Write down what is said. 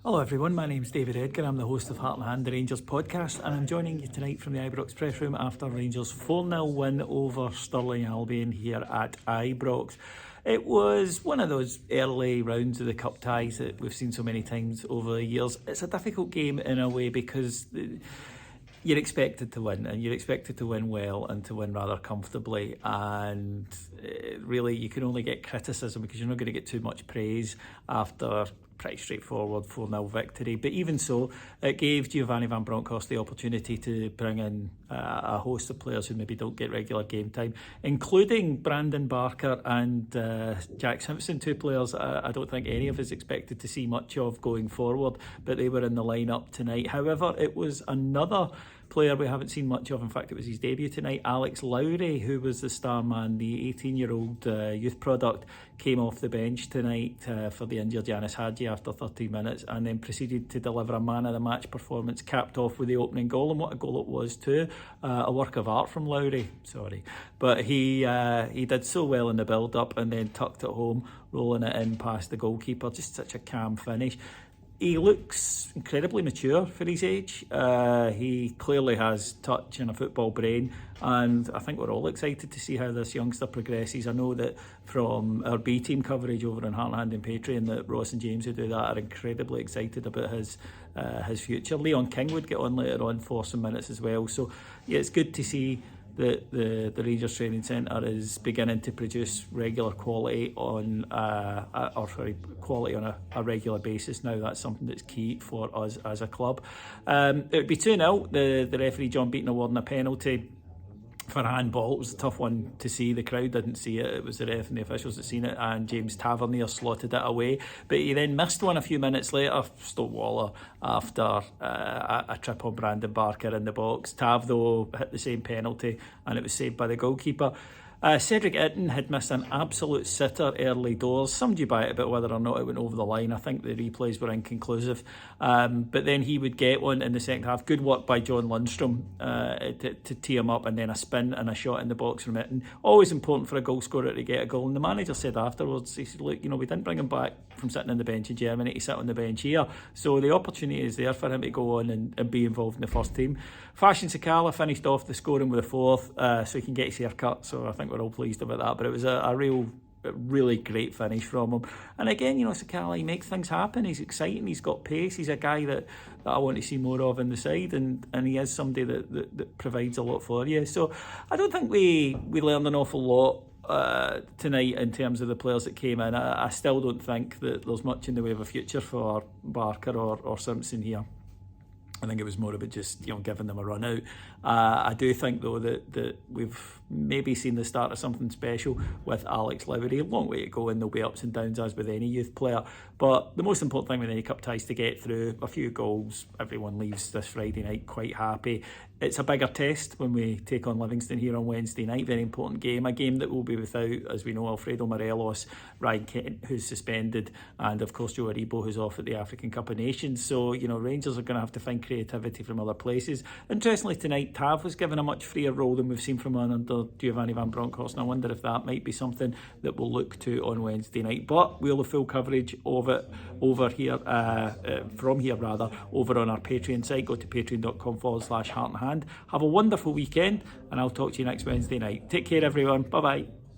Hello everyone, my name's David Edgar. I'm the host of Heart and Hand, the Rangers podcast, and I'm joining you tonight from the Ibrox press room after Rangers 4-0 win over Stirling Albion here at Ibrox. It was one of those early rounds of the cup ties that we've seen so many times over the years. It's a difficult game in a way because you're expected to win, and you're expected to win well and to win rather comfortably, and really you can only get criticism because you're not going to get too much praise after pretty straightforward 4-0 victory. But even so, it gave Giovanni Van Bronckhorst the opportunity to bring in a host of players who maybe don't get regular game time, including Brandon Barker and Jack Simpson, two players I don't think any of us expected to see much of going forward, but they were in the lineup tonight. However, it was another player we haven't seen much of. In fact, it was his debut tonight. Alex Lowry, who was the star man, the 18-year-old youth product, came off the bench tonight for the injured Yanis Hadji after 13 minutes and then proceeded to deliver a man-of-the-match performance, capped off with the opening goal, and what a goal it was too. A work of art from Lowry, but he did so well in the build-up and then tucked it home, rolling it in past the goalkeeper. Just such a calm finish. He looks incredibly mature for his age. He clearly has touch and a football brain, and I think we're all excited to see how this youngster progresses. I know that from our B team coverage over on Heart and Hand and Patreon that Ross and James who do that are incredibly excited about his future. Leon King would get on later on for some minutes as well. So yeah, it's good to see that the Rangers Training Centre is beginning to produce regular quality on quality on a regular basis now. That's something that's key for us as a club. It would be 2-0. The referee John Beaton awarding a penalty for a handball. It was a tough one to see. The crowd didn't see it. It was the ref and the officials that seen it, and James Tavernier slotted it away. But he then missed one a few minutes later, Stoke Waller, after a trip on Brandon Barker in the box. Tav, though, hit the same penalty, and it was saved by the goalkeeper. Cedric Itten had missed an absolute sitter early doors. Some debate about whether or not it went over the line. I think the replays were inconclusive. But then he would get one in the second half. Good work by John Lundstrom to tee him up, and then a spin and a shot in the box from Itten. Always important for a goal scorer to get a goal. And the manager said afterwards, he said, look, we didn't bring him back from sitting on the bench in Germany to sit on the bench here. So the opportunity is there for him to go on and be involved in the first team. Fashion Sakala finished off the scoring with a fourth, so he can get his haircut. So I think we're all pleased about that. But it was a really great finish from him. And again, Sakala, he makes things happen. He's exciting. He's got pace. He's a guy that I want to see more of in the side, and he is somebody that provides a lot for you. So I don't think we learned an awful lot tonight in terms of the players that came in. I still don't think that there's much in the way of a future for Barker or Simpson here. I think it was more about just giving them a run out. I do think though that we've maybe seen the start of something special with Alex Lowry. A long way to go, and there'll be ups and downs as with any youth player. But the most important thing with any cup ties is to get through. A few goals, everyone leaves this Friday night quite happy. It's a bigger test when we take on Livingston here on Wednesday night. Very important game. A game that will be without, as we know, Alfredo Morelos, Ryan Kent, who's suspended, and of course Joe Aribo, who's off at the African Cup of Nations. So, Rangers are going to have to find creativity from other places. Interestingly, tonight, Tav was given a much freer role than we've seen from him under Giovanni Van Bronckhorst, and I wonder if that might be something that we'll look to on Wednesday night. But we'll have full coverage of it over here, over on our Patreon site. Go to patreon.com/heartandhand. Have a wonderful weekend, and I'll talk to you next Wednesday night. Take care, everyone. Bye-bye.